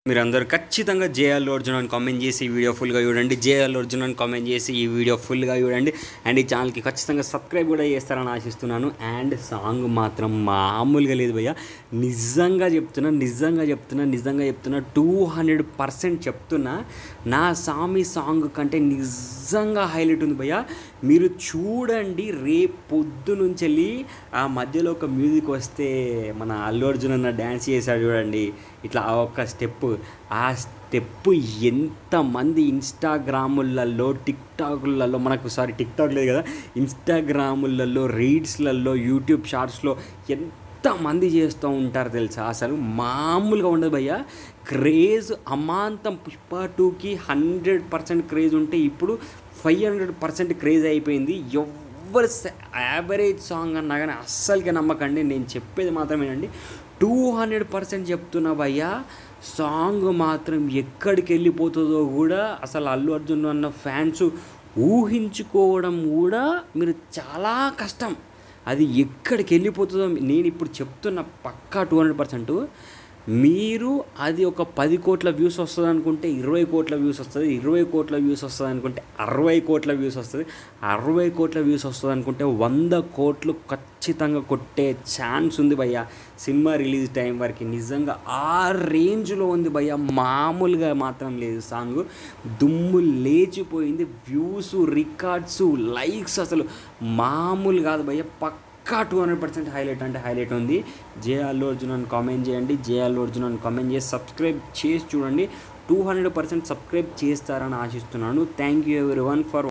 మీరందరూ ఖచ్చితంగా జే అల్లు అర్జున్ అని కామెంట్ చేసి ఈ వీడియో ఫుల్గా చూడండి. జే అల్లు అర్జున్ అని కామెంట్ చేసి ఈ వీడియో ఫుల్గా చూడండి. అండ్ ఈ ఛానల్కి ఖచ్చితంగా సబ్స్క్రైబ్ కూడా చేస్తారని ఆశిస్తున్నాను. అండ్ సాంగ్ మాత్రం మామూలుగా లేదు భయ్య. నిజంగా చెప్తున్నా 200% చెప్తున్నా. నా సామి సాంగ్ కంటే నిజంగా హైలైట్ ఉంది భయ్య. మీరు చూడండి, రేపు పొద్దు నుంచి వెళ్ళి ఆ మధ్యలో ఒక మ్యూజిక్ వస్తే మన అల్లు అర్జున్ అన్న డ్యాన్స్ చేశాడు చూడండి, ఇట్లా ఆ ఒక్క స్టెప్పు. ఆ స్టెప్పు ఎంతమంది ఇన్స్టాగ్రాములలో టిక్టాక్లలో టిక్టాక్ లేదు కదా, ఇన్స్టాగ్రాములలో రీల్స్లలో యూట్యూబ్ షార్ట్స్లో ఎంతమంది చేస్తూ ఉంటారు తెలుసా. అసలు మామూలుగా ఉండదు భయ్య. క్రేజ్ అమాంతం. పుష్ప 2కి 100% క్రేజ్ ఉంటే ఇప్పుడు 500% క్రేజ్ అయిపోయింది. ఎవరు యావరేజ్ సాంగ్ అన్నా కానీ అస్సలకే నమ్మకండి. నేను చెప్పేది మాత్రమేనండి. 200% చెప్తున్నా భయ్యా. సాంగ్ మాత్రం ఎక్కడికి వెళ్ళిపోతుందో కూడా అసలు అల్లు అర్జున్ అన్న ఫ్యాన్స్ ఊహించుకోవడం కూడా మీరు చాలా కష్టం. అది ఎక్కడికి వెళ్ళిపోతుందో నేను ఇప్పుడు చెప్తున్న పక్కా 200%. మీరు అది ఒక 10 కోట్ల వ్యూస్ వస్తుంది అనుకుంటే 20 కోట్ల వ్యూస్ వస్తుంది, 20 కోట్ల వ్యూస్ వస్తుంది అనుకుంటే 60 కోట్ల వ్యూస్ వస్తుంది, 60 కోట్ల వ్యూస్ వస్తుంది అనుకుంటే 100 కోట్లు ఖచ్చితంగా కొట్టే ఛాన్స్ ఉంది భయ్య. సినిమా రిలీజ్ టైం వరకు నిజంగా ఆ రేంజ్లో ఉంది భయ్య. మామూలుగా మాత్రం లేదు. సాంగ్ దుమ్ము లేచిపోయింది. వ్యూస్, రికార్డ్స్, లైక్స్ అసలు మామూలు కాదు భయ్య. పక్కా 200% హైలైట్ అంటే హైలైట్ ఉంది. జే అల్లు అర్జున్ అని కామెంట్ చేయండి. జే అల్లు అర్జున్ అని కామెంట్ చేసి సబ్స్క్రైబ్ చేసి చూడండి. 200% సబ్స్క్రైబ్ చేస్తారని ఆశిస్తున్నాను. Thank you everyone for